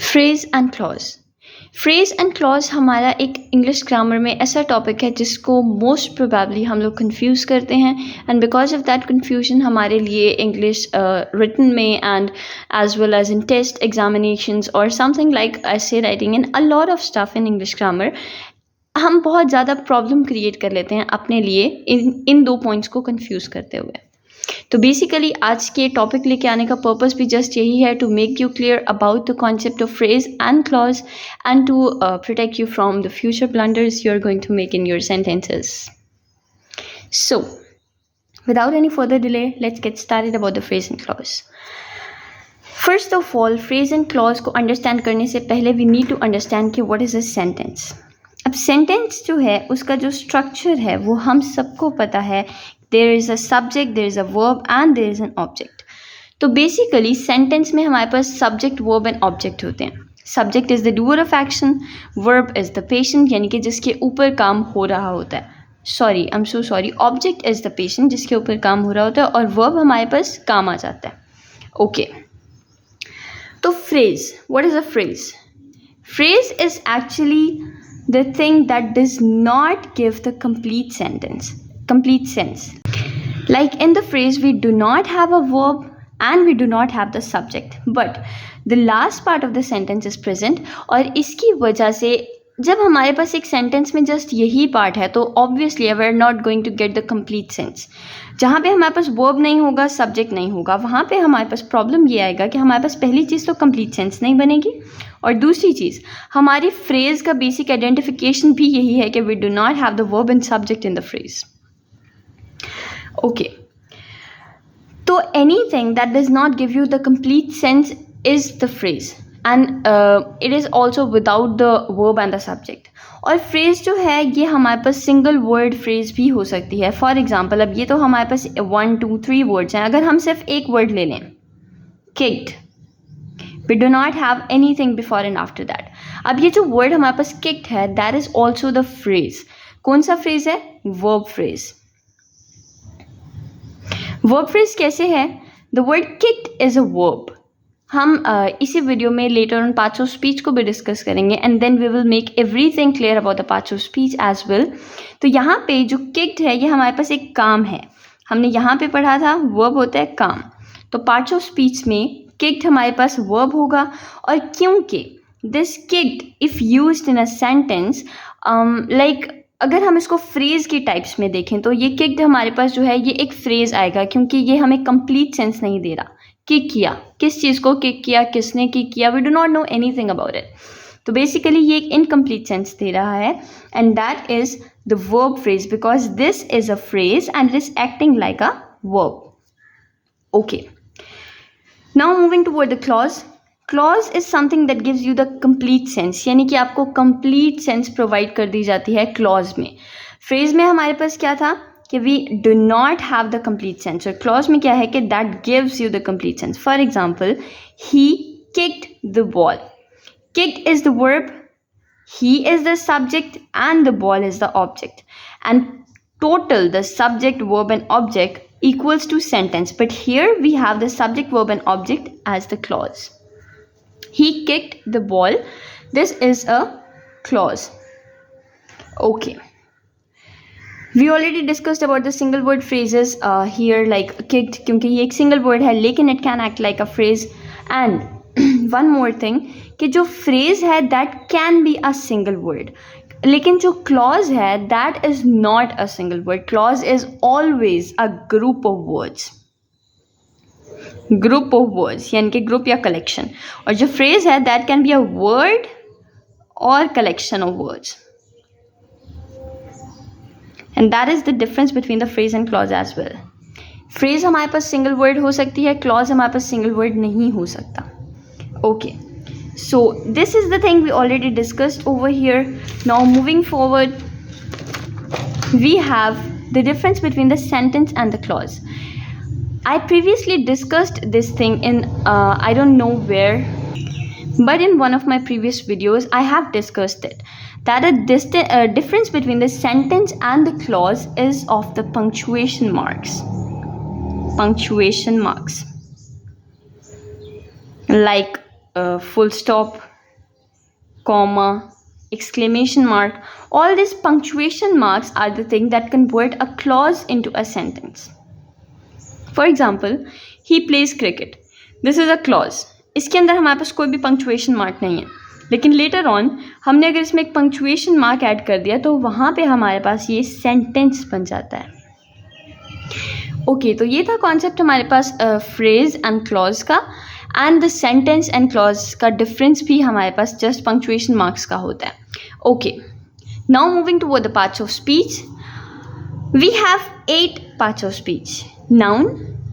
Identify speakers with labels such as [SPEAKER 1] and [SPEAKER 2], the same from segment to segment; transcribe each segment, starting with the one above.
[SPEAKER 1] Phrase and clause. Phrase and clause हमारा एक English grammar में ऐसा टॉपिक है जिसको मोस्ट प्रोबेबली हम लोग कंफ्यूज करते हैं, and because of that confusion हमारे लिए इंग्लिश रिटन में and as well as in test examinations और समथिंग लाइक ऐसे writing in a lot of stuff in English grammar हम बहुत ज़्यादा प्रॉब्लम क्रिएट कर लेते हैं अपने लिए इन दो पॉइंट्स को कंफ्यूज करते हुए। तो बेसिकली आज के टॉपिक लेके आने का पर्पस भी जस्ट यही है, to make you clear about the concept of phrase and clause and to protect you from the future blunders you are going to make in your sentences. So without any further delay, let's get started about the phrase and clause. First of all, phrase and clause को understand करने से पहले we need to understand कि what is a sentence. अब sentence जो है उसका जो structure है वो हम सबको पता है. There is a subject, there is a verb and there is an object. तो basically sentence में हमारे पास subject, verb and object होते हैं. Subject is the doer of action, verb is the patient यानी कि जिसके ऊपर काम हो रहा होता है. Sorry, I am so sorry, object is the patient जिसके ऊपर काम हो रहा होता है और वर्ब हमारे पास काम आ जाता है. ओके तो phrase, what is a phrase? Phrase is actually the thing that does not give the complete sense. Like in the phrase, we do not have a verb and we do not have the subject, but the last part of the sentence is present. और इसकी वजह से जब हमारे पास एक sentence में just यही part है तो obviously we are not going to get the complete sense. जहाँ पे हमारे पास वर्ब नहीं होगा, सब्जेक्ट नहीं होगा, वहाँ पे हमारे पास प्रॉब्लम ये आएगा कि हमारे पास पहली चीज़ तो कंप्लीट सेंस नहीं बनेगी, और दूसरी चीज़ हमारी फ्रेज का बेसिक आइडेंटिफिकेशन भी यही है कि we do not have the verb and subject in the phrase. Okay तो anything that does not give you the complete sense is the phrase, and it is also without the verb and the subject. और phrase जो है ये हमारे पास single word phrase भी हो सकती है. फॉर एग्जाम्पल, अब ये तो हमारे पास 1 2 3 वर्ड्स हैं. अगर हम सिर्फ एक वर्ड ले लें, kicked, we do not have anything before and after that. अब ये जो वर्ड हमारे पास किक्ड है, that is also the phrase. कौन सा फ्रेज है? Verb phrase. वर्ब फ्रेज कैसे है? The word kicked is a verb. हम इसी वीडियो में later on parts of speech को भी डिस्कस करेंगे, and then we will make everything clear about the parts of speech as well. तो यहाँ पे जो किक्ड है ये हमारे पास एक काम है. हमने यहाँ पे पढ़ा था वर्ब होता है काम. तो पार्ट्स ऑफ स्पीच में किक्ड हमारे पास वर्ब होगा. और क्योंकि this kicked if used in a sentence, like अगर हम इसको फ्रेज की टाइप्स में देखें तो ये किक्ड हमारे पास जो है ये एक फ्रेज आएगा, क्योंकि ये हमें कंप्लीट सेंस नहीं दे रहा. किक किया, किस चीज़ को किक किया, किसने किक किया, we do not know anything about it. तो बेसिकली ये एक इनकम्प्लीट सेंस दे रहा है, and that is the verb phrase because this is a phrase and it is acting like a verb. Okay now moving toward the clause. Clause is something that gives you the complete sense, यानी कि आपको complete sense provide कर दी जाती है clause में. Phrase में हमारे पास क्या था कि we do not have the complete sense, और क्लॉज में क्या है कि that gives you the complete sense. For example, he kicked the ball. Kicked is the verb, he is the subject and the ball is the object, and total the subject, verb and object equals to sentence, but here we have the subject, verb and object as the clause. He kicked the ball. This is a clause. Okay, we already discussed about the single word phrases here, like kicked क्योंकि ये एक single word है लेकिन it can act like a phrase. And one more thing कि जो phrase है that can be a single word, लेकिन जो clause है that is not a single word. Clause is always a group of words. Group of words यानी कि group या collection. और जो phrase है that can be a word or collection of words. And that is the difference between the phrase and clause as well. Phrase हमारे पास single word हो सकती है, clause हमारे पास single word नहीं हो सकता. Okay, so this is the thing we already discussed over here. Now moving forward, we have the difference between the sentence and the clause. I previously discussed this thing in I don't know where, but in one of my previous videos I have discussed it, that a difference between the sentence and the clause is of the punctuation marks. Punctuation marks like full stop, comma, exclamation mark. All these punctuation marks are the thing that convert a clause into a sentence. For example, he plays cricket. This is a clause. इसके अंदर हमारे पास कोई भी punctuation mark नहीं है, लेकिन later on हमने अगर इसमें एक punctuation mark add कर दिया तो वहाँ पे हमारे पास ये sentence बन जाता है. ओके, तो ये था कॉन्सेप्ट हमारे पास फ्रेज एंड क्लॉज का, and the sentence and clause का डिफरेंस भी हमारे पास जस्ट पंक्चुएशन मार्क्स का होता है. Okay, now moving toward the parts of speech. We have 8 parts of speech: noun,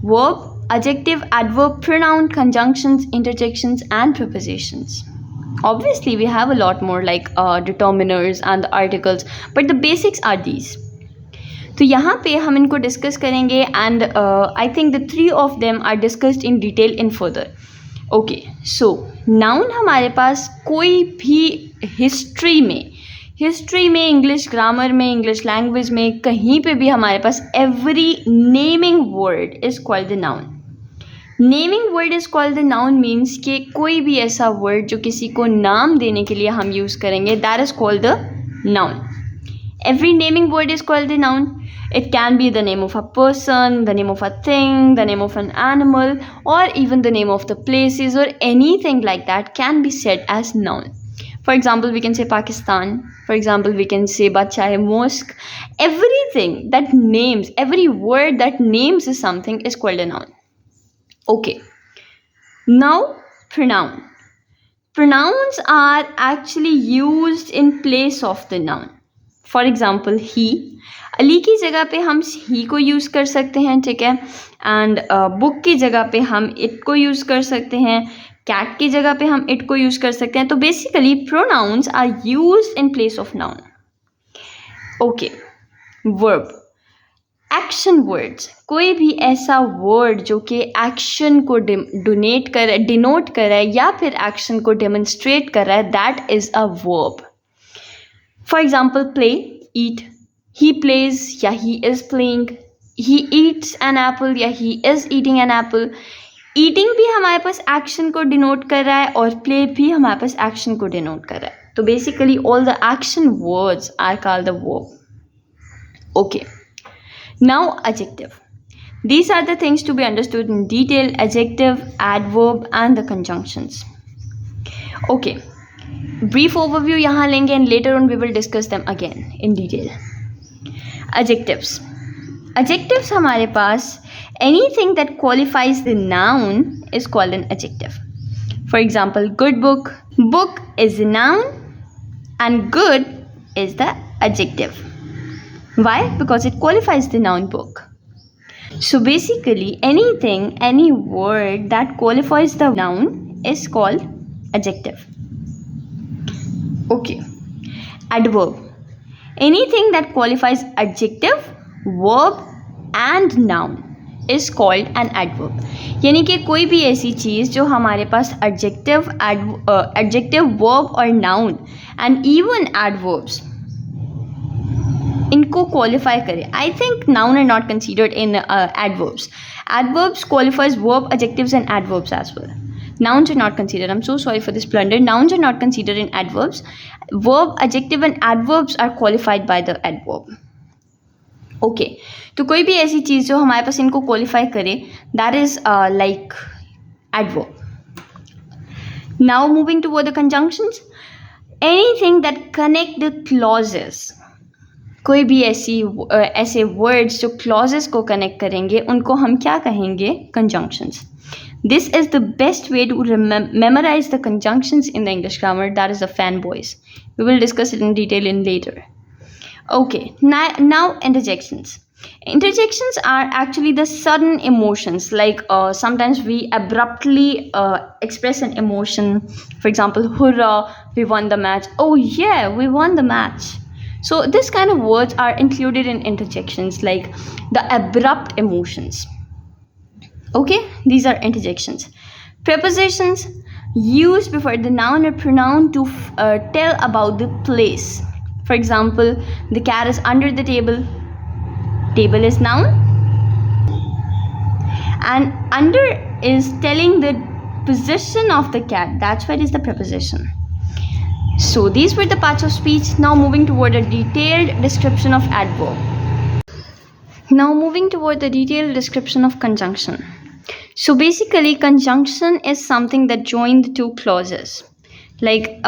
[SPEAKER 1] verb, adjective, adverb, pronoun, conjunctions, interjections, and prepositions. Obviously, we have a lot more like determiners and the articles, but the basics are these. तो यहाँ पे हम इनको discuss करेंगे and I think the 3 of them are discussed in detail in further. Okay, so noun हमारे पास कोई भी हिस्ट्री में इंग्लिश ग्रामर में, इंग्लिश लैंग्वेज में, कहीं पे भी हमारे पास every naming word is called the noun. Naming word is called the noun means कि कोई भी ऐसा वर्ड जो किसी को नाम देने के लिए हम यूज़ करेंगे, that is called the noun. Every naming word is called a noun. It can be the name of a person, the name of a thing, the name of an animal, or even the name of the places, or anything like that can be said as noun. For example, we can say Pakistan. For example, we can say Bachai Mosque. Everything that names, every word that names something is called a noun. Okay. Now, pronoun. Pronouns are actually used in place of the noun. For example he, Ali की जगह पे हम ही को use कर सकते हैं, ठीक है. एंड बुक की जगह पे हम इट को यूज़ कर सकते हैं, कैट की जगह पे हम इट को यूज़ कर सकते हैं. तो basically pronouns are used in place of noun. Okay, verb, action words. कोई भी ऐसा वर्ड जो कि एक्शन को डिनोट कर रहा है या फिर एक्शन को डेमोन्स्ट्रेट कर रहा है, that is a verb. For example, play, eat. He plays या he is playing. He eats an apple या he is eating an apple. Eating भी हमारे पास action को denote कर रहा है और play भी हमारे पास action को denote कर रहा है. तो basically all the action words are called the verb. Okay. Now adjective. These are the things to be understood in detail: adjective, adverb, and the conjunctions. Okay. Brief overview यहाँ लेंगे and later on we will discuss them again in detail. Adjectives. Adjectives हमारे पास anything that qualifies the noun is called an adjective. For example, good book. Book is a noun and good is the adjective. Why? Because it qualifies the noun book. So basically anything, any word that qualifies the noun is called adjective. Okay, adverb. Anything that qualifies adjective, verb and noun is called an adverb. यानी कि कोई भी ऐसी चीज़ जो हमारे पास adjective, verb और noun and even adverbs इनको qualify करे. I think noun are not considered in adverbs. Adverbs qualifies verb, adjectives and adverbs as well. Nouns are not considered. I'm so sorry for this blunder. Nouns are not considered in adverbs. Verb, adjective and adverbs are qualified by the adverb. Okay. तो कोई भी ऐसी चीज़ जो हमारे पास इनको qualify करे, that is like adverb. Now moving toward the conjunctions. Anything that connect the clauses. कोई भी ऐसे words जो clauses को connect करेंगे उनको हम क्या कहेंगे? Conjunctions. This is the best way to memorize the conjunctions in the English grammar, that is the fanboys. We will discuss it in detail in later. Okay, now interjections. Interjections are actually the sudden emotions, like sometimes we abruptly express an emotion. For example, hurrah, we won the match. Oh yeah, we won the match. So this kind of words are included in interjections, like the abrupt emotions. Okay, these are interjections. Prepositions used before the noun or pronoun to tell about the place. For example, the cat is under the table. Table is noun. And under is telling the position of the cat. That's why it is the preposition. So these were the parts of speech. Now moving toward a detailed description of adverb. Now moving toward the detailed description of conjunction. So basically conjunction is something that join the two clauses. Like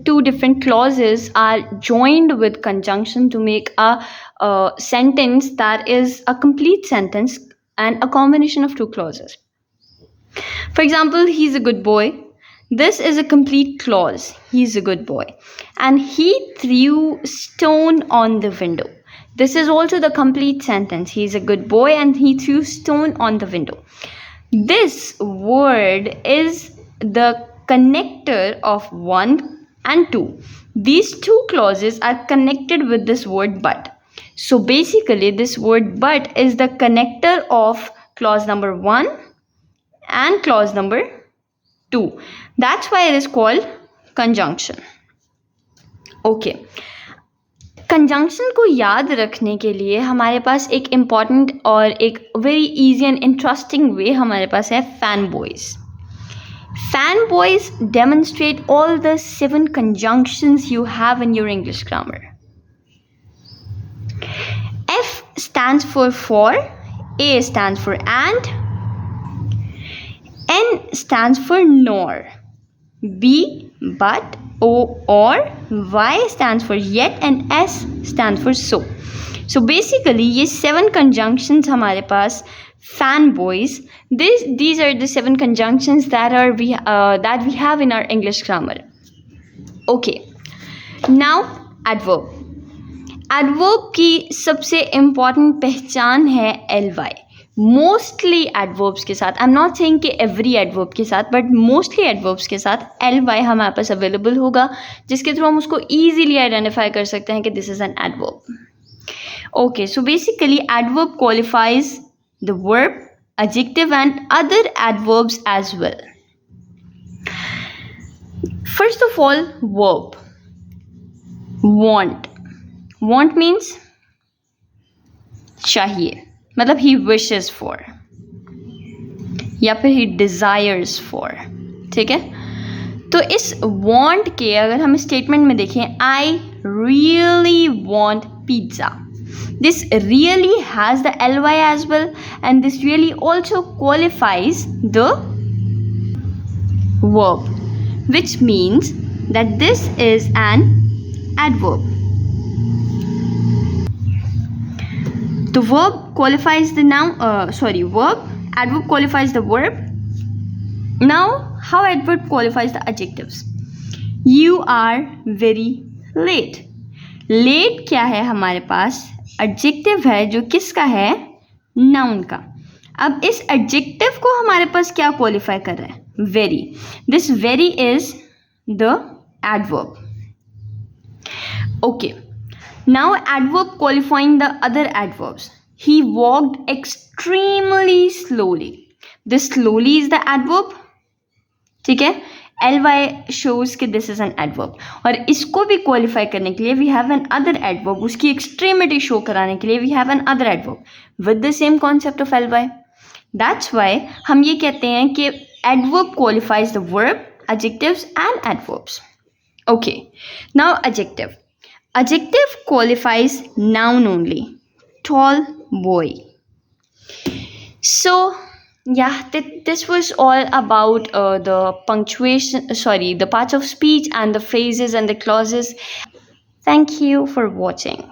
[SPEAKER 1] two different clauses are joined with conjunction to make a sentence that is a complete sentence and a combination of two clauses. For example, he's a good boy. This is a complete clause. He's a good boy. And he threw stone on the window. This is also the complete sentence. He's a good boy and he threw stone on the window. This word is the connector of 1 and 2. These two clauses are connected with this word but. So basically this word but is the connector of clause number 1 and clause number 2. That's why it is called conjunction. Okay. Conjunction को याद रखने के लिए हमारे पास एक important और एक very easy and interesting way हमारे पास है fan boys. Fan boys demonstrate all the 7 conjunctions you have in your English grammar. F stands for, A stands for and, N stands for nor, B but, O or, Y stands for yet and S stands for so. So basically ये 7 conjunctions हमारे पास fan boys. These are the 7 conjunctions that we have in our English grammar. Okay, now adverb. Adverb की सबसे important पहचान है ly. Mostly adverbs के साथ, I am not saying कि every adverb के साथ, बट मोस्टली एडवर्ब्स के साथ ly हमारे पास अवेलेबल होगा, जिसके थ्रू हम उसको ईजिली आइडेंटिफाई कर सकते हैं कि this is an adverb. Okay, so basically adverb qualifies the verb, adjective and other adverbs as well. First of all, verb. Want. Want means चाहिए, मतलब he wishes for या फिर he desires for. ठीक है, तो इस want के अगर हम स्टेटमेंट में देखें, I really want pizza. This really has the ly as well, and this really also qualifies the verb, which means that this is an adverb. The verb qualifies the noun, adverb qualifies the verb. Now, how adverb qualifies the adjectives? You are very late. Late क्या है हमारे पास? Adjective है जो किसका है? Noun का. अब इस एडजेक्टिव को हमारे पास क्या क्वालिफाई कर रहा है? Very. This very is the adverb. Okay, now adverb qualifying the other adverbs. He walked extremely slowly. This slowly is the adverb. ठीक है, ly shows कि this is an adverb. और इसको भी क्वालिफाई करने के लिए we have an other adverb. उसकी एक्सट्रीमिटी शो कराने के लिए we have an other adverb with the same concept of ly. That's why हम ये कहते हैं कि adverb qualifies the verb, adjectives and adverbs. Okay, now adjective. Adjective qualifies noun only. Tall boy. So yeah, this was all about the punctuation, the parts of speech and the phrases and the clauses. Thank you for watching.